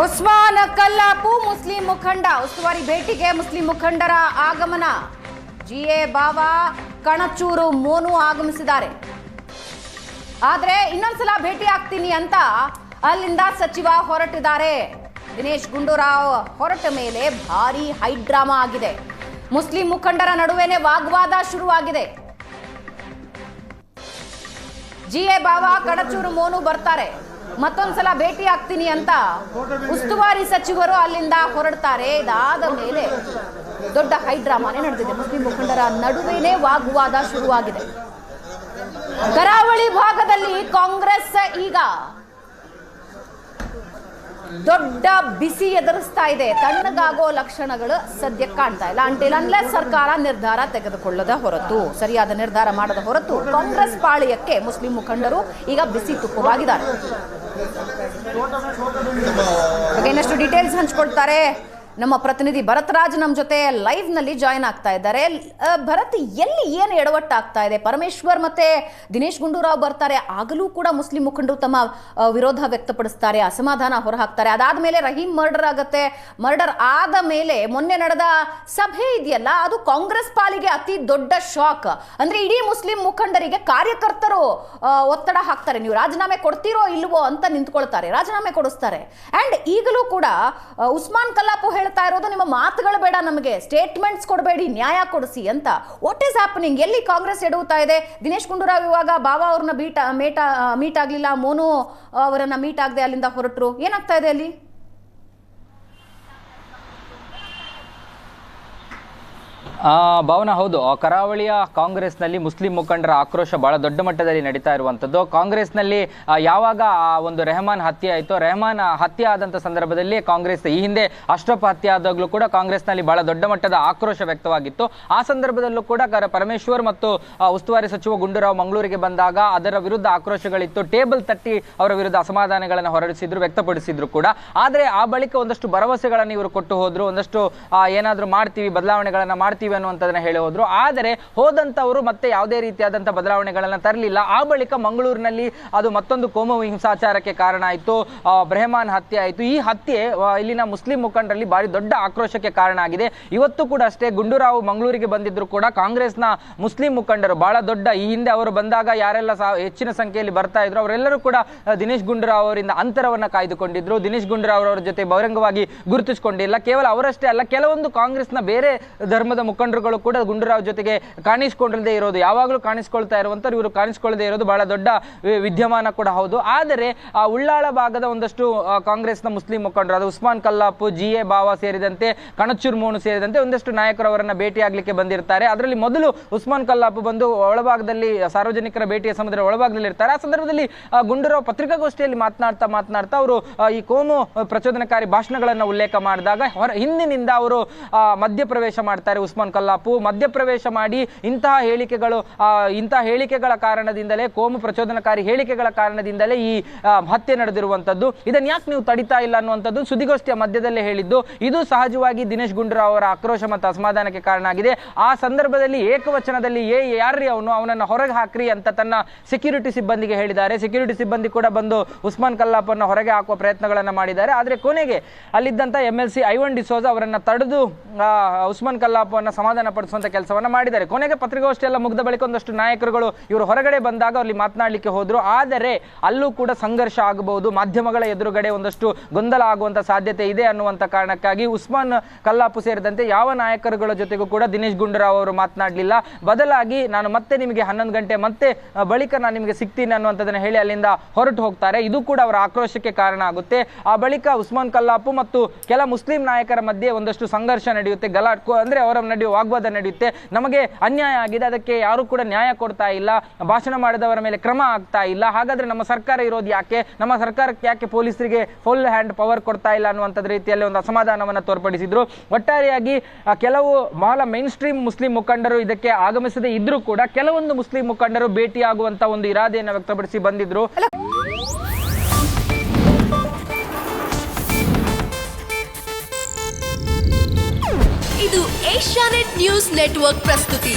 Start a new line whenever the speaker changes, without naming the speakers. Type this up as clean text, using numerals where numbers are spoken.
Usman Kallapu Muslim ಮುಖಂಡ ಉಸ್ತುವಾರಿ ಭೇಟಿಗೆ ಮುಸ್ಲಿಂ ಮುಖಂಡರ ಆಗಮನ. ಜಿಎ ಬಾವಾ ಕಣಚೂರು ಮೋನು ಆಗಮಿಸಿದ್ದಾರೆ. ಆದರೆ ಇನ್ನೊಂದ್ಸಲ ಭೇಟಿ ಆಗ್ತೀನಿ ಅಂತ ಅಲ್ಲಿಂದ ಸಚಿವ ಹೊರಟಿದ್ದಾರೆ. ದಿನೇಶ್ ಗುಂಡೂರಾವ್ ಹೊರಟ ಮೇಲೆ ಭಾರಿ ಹೈಡ್ರಾಮಾ ಆಗಿದೆ. ಮುಸ್ಲಿಂ ಮುಖಂಡರ ನಡುವೆನೇ ವಾಗ್ವಾದ ಶುರುವಾಗಿದೆ. ಜಿಎ ಬಾವಾ ಕಣಚೂರು ಮೋನು ಬರ್ತಾರೆ, ಮತ್ತೊಂದ್ಸಲ ಭೇಟಿ ಆಗ್ತೀನಿ ಅಂತ ಉಸ್ತುವಾರಿ ಸಚಿವರು ಅಲ್ಲಿಂದ ಹೊರಡ್ತಾರೆ. ಇದಾದ ಮೇಲೆ ದೊಡ್ಡ ಹೈಡ್ರಾಮಾನೇ ನಡೆದಿದೆ. ಮುಸ್ಲಿಂ ಮುಖಂಡರ ನಡುವೆನೇ ವಾಗ್ವಾದ ಶುರುವಾಗಿದೆ. ಕರಾವಳಿ ಭಾಗದಲ್ಲಿ ಕಾಂಗ್ರೆಸ್ ಈಗ ದೊಡ್ಡ ಬಿಸಿ ಎದುರಿಸ್ತಾ ಇದೆ. ತಣ್ಣಗಾಗೋ ಲಕ್ಷಣಗಳು ಸದ್ಯಕ್ಕೆ ಕಾಣ್ತಾ ಇಲ್ಲ. ಅನ್ಲೆಸ್ ಸರ್ಕಾರ ನಿರ್ಧಾರ ತೆಗೆದುಕೊಳ್ಳದ ಹೊರತು, ಸರಿಯಾದ ನಿರ್ಧಾರ ಮಾಡದ ಹೊರತು ಕಾಂಗ್ರೆಸ್ ಪಾಳ್ಯಕ್ಕೆ ಮುಸ್ಲಿಂ ಮುಖಂಡರು ಈಗ ಬಿಸಿ ತುಪ್ಪವಾಗಿದ್ದಾರೆ. ಇನ್ನಷ್ಟು ಡೀಟೇಲ್ಸ್ ಹಂಚ್ಕೊಳ್ತಾರೆ ನಮ್ಮ ಪ್ರತಿನಿಧಿ ಭರತ್ ರಾಜ್. ನಮ್ಮ ಜೊತೆ ಲೈವ್ ನಲ್ಲಿ ಜಾಯಿನ್ ಆಗ್ತಾ ಇದ್ದಾರೆ. ಭರತ್, ಎಲ್ಲಿ ಏನು ಎಡವಟ್ಟಾಗ್ತಾ ಇದೆ? ಪರಮೇಶ್ವರ್ ಮತ್ತೆ ದಿನೇಶ್ ಗುಂಡೂರಾವ್ ಬರ್ತಾರೆ, ಆಗಲೂ ಕೂಡ ಮುಸ್ಲಿಂ ಮುಖಂಡರು ತಮ್ಮ ವಿರೋಧ ವ್ಯಕ್ತಪಡಿಸ್ತಾರೆ, ಅಸಮಾಧಾನ ಹೊರಹಾಕ್ತಾರೆ. ಅದಾದ್ಮೇಲೆ ರಹೀಂ ಮರ್ಡರ್ ಆಗುತ್ತೆ. ಮರ್ಡರ್ ಆದ ಮೇಲೆ ಮೊನ್ನೆ ನಡೆದ ಸಭೆ ಇದೆಯಲ್ಲ, ಅದು ಕಾಂಗ್ರೆಸ್ ಪಾಲಿಗೆ ಅತಿ ದೊಡ್ಡ ಶಾಕ್. ಅಂದ್ರೆ ಇಡೀ ಮುಸ್ಲಿಂ ಮುಖಂಡರಿಗೆ ಕಾರ್ಯಕರ್ತರು ಒತ್ತಡ ಹಾಕ್ತಾರೆ, ನೀವು ರಾಜೀನಾಮೆ ಕೊಡ್ತೀರೋ ಇಲ್ವೋ ಅಂತ ನಿಂತ್ಕೊಳ್ತಾರೆ, ರಾಜೀನಾಮೆ ಕೊಡಿಸ್ತಾರೆ. ಅಂಡ್ ಈಗಲೂ ಕೂಡ ಉಸ್ಮಾನ್ ಕಲ್ಲಾಪು ಹೇಳ್ತಾ ಇರೋದು, ನಿಮ್ಮ ಮಾತುಗಳು ಬೇಡ, ನಮಗೆ ಸ್ಟೇಟ್ಮೆಂಟ್ಸ್ ಕೊಡಬೇಡಿ, ನ್ಯಾಯ ಕೊಡಿಸಿ ಅಂತ. What is happening? ಎಲ್ಲಿ ಕಾಂಗ್ರೆಸ್ ಎಡುತ್ತಾ ಇದೆ? ದಿನೇಶ್ ಗುಂಡೂರಾವ್ ಇವಾಗ ಬಾವಾ ಅವ್ರನ್ನ ಮೀಟ್ ಆಗ್ಲಿಲ್ಲ, ಮೋನು ಅವರನ್ನ ಮೀಟ್ ಆಗದೆ ಅಲ್ಲಿಂದ ಹೊರಟರು. ಏನಾಗ್ತಾ ಇದೆ ಅಲ್ಲಿ?
ಭಾವನಾ, ಹೌದು, ಕರಾವಳಿಯ ಕಾಂಗ್ರೆಸ್ನಲ್ಲಿ ಮುಸ್ಲಿಂ ಮುಖಂಡರ ಆಕ್ರೋಶ ಬಹಳ ದೊಡ್ಡ ಮಟ್ಟದಲ್ಲಿ ನಡೀತಾ ಇರುವಂಥದ್ದು. ಕಾಂಗ್ರೆಸ್ನಲ್ಲಿ ಯಾವಾಗ ಒಂದು ರೆಹಮಾನ್ ಹತ್ಯೆ ಆಯಿತು, ರೆಹಮಾನ್ ಹತ್ಯೆ ಆದಂಥ ಸಂದರ್ಭದಲ್ಲಿ ಕಾಂಗ್ರೆಸ್ ಈ ಹಿಂದೆ ಅಶ್ರಫ್ ಹತ್ಯೆ ಆದಾಗಲೂ ಕೂಡ ಕಾಂಗ್ರೆಸ್ನಲ್ಲಿ ಬಹಳ ದೊಡ್ಡ ಮಟ್ಟದ ಆಕ್ರೋಶ ವ್ಯಕ್ತವಾಗಿತ್ತು. ಆ ಸಂದರ್ಭದಲ್ಲೂ ಕೂಡ ಪರಮೇಶ್ವರ್ ಮತ್ತು ಉಸ್ತುವಾರಿ ಸಚಿವ ಗುಂಡೂರಾವ್ ಮಂಗಳೂರಿಗೆ ಬಂದಾಗ ಅದರ ವಿರುದ್ಧ ಆಕ್ರೋಶಗಳಿತ್ತು. ಟೇಬಲ್ ತಟ್ಟಿ ಅವರ ವಿರುದ್ಧ ಅಸಮಾಧಾನಗಳನ್ನು ಹೊರಡಿಸಿದ್ರು, ವ್ಯಕ್ತಪಡಿಸಿದ್ರು ಕೂಡ. ಆದರೆ ಆ ಬಳಿಕ ಒಂದಷ್ಟು ಭರವಸೆಗಳನ್ನು ಇವರು ಕೊಟ್ಟು ಹೋದ್ರು, ಒಂದಷ್ಟು ಏನಾದರೂ ಮಾಡ್ತೀವಿ, ಬದಲಾವಣೆಗಳನ್ನು ಮಾಡ್ತೀವಿ ಅನ್ನುವಂಥದ್ದನ್ನ ಹೇಳಿ ಹೋದ್ರು. ಆದರೆ ಹೋದಂತವರು ಮತ್ತೆ ಯಾವುದೇ ರೀತಿಯಾದಂತಹ ಬದಲಾವಣೆಗಳನ್ನ ತರಲಿಲ್ಲ. ಆ ಬಳಿಕ ಮಂಗಳೂರಿನಲ್ಲಿ ಅದು ಮತ್ತೊಂದು ಕೋಮು ಹಿಂಸಾಚಾರಕ್ಕೆ ಕಾರಣ ಆಯಿತು, ರೆಹಮಾನ್ ಹತ್ಯೆ ಆಯಿತು. ಈ ಹತ್ಯೆ ಇಲ್ಲಿನ ಮುಸ್ಲಿಂ ಮುಖಂಡರಲ್ಲಿ ಭಾರಿ ದೊಡ್ಡ ಆಕ್ರೋಶಕ್ಕೆ ಕಾರಣ ಆಗಿದೆ. ಇವತ್ತು ಕೂಡ ಅಷ್ಟೇ, ಗುಂಡೂರಾವ್ ಮಂಗಳೂರಿಗೆ ಬಂದಿದ್ರು ಕೂಡ ಕಾಂಗ್ರೆಸ್ನ ಮುಸ್ಲಿಂ ಮುಖಂಡರು ಬಹಳ ದೊಡ್ಡ, ಈ ಹಿಂದೆ ಅವರು ಬಂದಾಗ ಯಾರೆಲ್ಲ ಹೆಚ್ಚಿನ ಸಂಖ್ಯೆಯಲ್ಲಿ ಬರ್ತಾ ಇದ್ರು ಅವರೆಲ್ಲರೂ ಕೂಡ ದಿನೇಶ್ ಗುಂಡೂರಾವ್ ಅವರಿಂದ ಅಂತರವನ್ನ ಕಾಯ್ದುಕೊಂಡಿದ್ರು. ದಿನೇಶ್ ಗುಂಡೂರಾವ್ ಅವರ ಜೊತೆ ಬಹಿರಂಗವಾಗಿ ಗುರುತಿಸಿಕೊಂಡಿಲ್ಲ. ಕೇವಲ ಅವರಷ್ಟೇ ಅಲ್ಲ, ಕೆಲವೊಂದು ಕಾಂಗ್ರೆಸ್ನ ಬೇರೆ ಧರ್ಮದ ಮುಖಂಡರುಗಳು ಕೂಡ ಗುಂಡೂರಾವ್ ಜೊತೆಗೆ ಕಾಣಿಸಿಕೊಳ್ಳದೇ ಇರೋದು, ಯಾವಾಗಲೂ ಕಾಣಿಸಿಕೊಳ್ತಾ ಇರುವಂತರು ಇವರು ಕಾಣಿಸಿಕೊಳ್ಳದೆ ಇರೋದು ಬಹಳ ದೊಡ್ಡ ವಿದ್ಯಮಾನ ಕೂಡ ಹೌದು. ಆದರೆ ಆ ಉಳ್ಳಾಳ ಭಾಗದ ಒಂದಷ್ಟು ಕಾಂಗ್ರೆಸ್ನ ಮುಸ್ಲಿಂ ಮುಖಂಡರು, ಅದು ಉಸ್ಮಾನ್ ಕಲ್ಲಾಪು, ಜಿಎ ಬಾವಾ ಸೇರಿದಂತೆ, ಕಣಚೂರು ಮೋನು ಸೇರಿದಂತೆ ಒಂದಷ್ಟು ನಾಯಕರು ಅವರನ್ನ ಭೇಟಿಯಾಗಲಿಕ್ಕೆ ಬಂದಿರ್ತಾರೆ. ಅದರಲ್ಲಿ ಮೊದಲು ಉಸ್ಮಾನ್ ಕಲ್ಲಾಪು ಬಂದು ಒಳಭಾಗದಲ್ಲಿ ಸಾರ್ವಜನಿಕರ ಭೇಟಿಯ ಸಮಯದಲ್ಲಿ ಒಳಭಾಗದಲ್ಲಿ ಇರ್ತಾರೆ. ಆ ಸಂದರ್ಭದಲ್ಲಿ ಗುಂಡೂರಾವ್ ಪತ್ರಿಕಾಗೋಷ್ಠಿಯಲ್ಲಿ ಮಾತನಾಡ್ತಾ ಅವರು ಈ ಕೋಮು ಪ್ರಚೋದನಕಾರಿ ಭಾಷಣಗಳನ್ನು ಉಲ್ಲೇಖ ಮಾಡಿದಾಗ ಹಿಂದಿನಿಂದ ಅವರು ಮಧ್ಯಪ್ರವೇಶ ಮಾಡ್ತಾರೆ. ಉಸ್ಮಾನ್ ಕಲ್ಲಾಪು ಮಧ್ಯಪ್ರವೇಶ ಮಾಡಿ ಇಂತಹ ಹೇಳಿಕೆಗಳ ಕಾರಣದಿಂದಲೇ, ಕೋಮು ಪ್ರಚೋದನಕಾರಿ ಹೇಳಿಕೆಗಳ ಕಾರಣದಿಂದಲೇ ಈ ಹತ್ಯೆ ನಡೆದಿರುವಂತದ್ದು. ಇದನ್ನ ಯಾಕೆ ನೀವು ತಡಿತಾ ಇಲ್ಲ ಅನ್ನುವಂಥದ್ದು ಸುದ್ದಿಗೋಷ್ಠಿಯ ಮಧ್ಯದಲ್ಲೇ ಹೇಳಿದ್ದು. ಇದು ಸಹಜವಾಗಿ ದಿನೇಶ್ ಗುಂಡೂರಾವ್ ಅವರ ಆಕ್ರೋಶ ಮತ್ತು ಅಸಮಾಧಾನಕ್ಕೆ ಕಾರಣ ಆಗಿದೆ. ಆ ಸಂದರ್ಭದಲ್ಲಿ ಏಕವಚನದಲ್ಲಿ ಯಾರ್ರಿ ಅವನನ್ನ ಹೊರಗೆ ಹಾಕ್ರಿ ಅಂತ ತನ್ನ ಸೆಕ್ಯೂರಿಟಿ ಸಿಬ್ಬಂದಿಗೆ ಹೇಳಿದ್ದಾರೆ. ಸೆಕ್ಯೂರಿಟಿ ಸಿಬ್ಬಂದಿ ಕೂಡ ಬಂದು ಉಸ್ಮಾನ್ ಕಲ್ಲಾಪನ್ನ ಹೊರಗೆ ಹಾಕುವ ಪ್ರಯತ್ನಗಳನ್ನ ಮಾಡಿದ್ದಾರೆ. ಆದರೆ ಕೊನೆಗೆ ಅಲ್ಲಿದ್ದಂತ MLC ಐವನ್ ಡಿಸೋಜ ಅವರನ್ನ ತಡೆದು ಉಸ್ಮಾನ್ ಕಲ್ಲಾಪನ್ನ ಸಮಾಧಾನ ಪಡಿಸುವಂತ ಕೆಲಸವನ್ನ ಮಾಡಿದ್ದಾರೆ. ಕೊನೆಗೆ ಪತ್ರಿಕಾಗೋಷ್ಠಿ ಎಲ್ಲ ಮುಗಿದ ಬಳಿಕ ಒಂದಷ್ಟು ನಾಯಕರುಗಳು ಇವರು ಹೊರಗಡೆ ಬಂದಾಗ ಅಲ್ಲಿ ಮಾತನಾಡಲಿಕ್ಕೆ ಹೋದ್ರು. ಆದರೆ ಅಲ್ಲೂ ಕೂಡ ಸಂಘರ್ಷ ಆಗಬಹುದು, ಮಾಧ್ಯಮಗಳ ಎದುರುಗಡೆ ಒಂದಷ್ಟು ಗೊಂದಲ ಆಗುವಂತ ಸಾಧ್ಯತೆ ಇದೆ ಅನ್ನುವಂತ ಕಾರಣಕ್ಕಾಗಿ ಉಸ್ಮಾನ್ ಕಲ್ಲಾಪು ಸೇರಿದಂತೆ ಯಾವ ನಾಯಕರುಗಳ ಜೊತೆಗೂ ಕೂಡ ದಿನೇಶ್ ಗುಂಡೂರಾವ್ ಅವರು ಮಾತನಾಡಲಿಲ್ಲ. ಬದಲಾಗಿ ನಾನು ಮತ್ತೆ ನಿಮಗೆ 11 ಗಂಟೆ ಮತ್ತೆ ಬಳಿಕ ನಾನು ನಿಮಗೆ ಸಿಗ್ತೀನಿ ಅನ್ನುವಂಥದ್ದನ್ನ ಹೇಳಿ ಅಲ್ಲಿಂದ ಹೊರಟು ಹೋಗ್ತಾರೆ. ಇದು ಕೂಡ ಅವರ ಆಕ್ರೋಶಕ್ಕೆ ಕಾರಣ ಆಗುತ್ತೆ. ಆ ಬಳಿಕ ಉಸ್ಮಾನ್ ಕಲ್ಲಾಪು ಮತ್ತು ಕೆಲ ಮುಸ್ಲಿಂ ನಾಯಕರ ಮಧ್ಯೆ ಒಂದಷ್ಟು ಸಂಘರ್ಷ ನಡೆಯುತ್ತೆ, ಅಂದ್ರೆ ಅವರ ನಡುವೆ ವಾಗ್ವಾದ ನಡೆಯುತ್ತೆ. ನಮಗೆ ಅನ್ಯಾಯ ಆಗಿದೆ, ಅದಕ್ಕೆ ಯಾರು ಕೂಡ ನ್ಯಾಯ ಕೊಡ್ತಾ ಇಲ್ಲ, ಭಾಷಣ ಮಾಡಿದವರ ಮೇಲೆ ಕ್ರಮ ಆಗ್ತಾ ಇಲ್ಲ, ಹಾಗಾದ್ರೆ ನಮ್ಮ ಸರ್ಕಾರ ಇರೋದು ಯಾಕೆ, ನಮ್ಮ ಸರ್ಕಾರಕ್ಕೆ ಯಾಕೆ ಪೊಲೀಸರಿಗೆ ಫುಲ್ ಹ್ಯಾಂಡ್ ಪವರ್ ಕೊಡ್ತಾ ಇಲ್ಲ ಅನ್ನುವಂಥದ್ದು ರೀತಿಯಲ್ಲಿ ಒಂದು ಅಸಮಾಧಾನವನ್ನು ತೋರ್ಪಡಿಸಿದ್ರು. ಒಟ್ಟಾರೆಯಾಗಿ ಕೆಲವು ಬಹಳ ಮೈನ್ ಸ್ಟ್ರೀಮ್ ಮುಸ್ಲಿಂ ಮುಖಂಡರು ಇದಕ್ಕೆ ಆಗಮಿಸದೇ ಇದ್ರೂ ಕೂಡ ಕೆಲವೊಂದು ಮುಸ್ಲಿಂ ಮುಖಂಡರು ಭೇಟಿಯಾಗುವಂತ ಒಂದು ಇರಾದೆಯನ್ನು ವ್ಯಕ್ತಪಡಿಸಿ ಬಂದಿದ್ರು.
ಇದು ಏಷ್ಯಾನೆಟ್ ನ್ಯೂಸ್ ನೆಟ್ವರ್ಕ್ ಪ್ರಸ್ತುತಿ.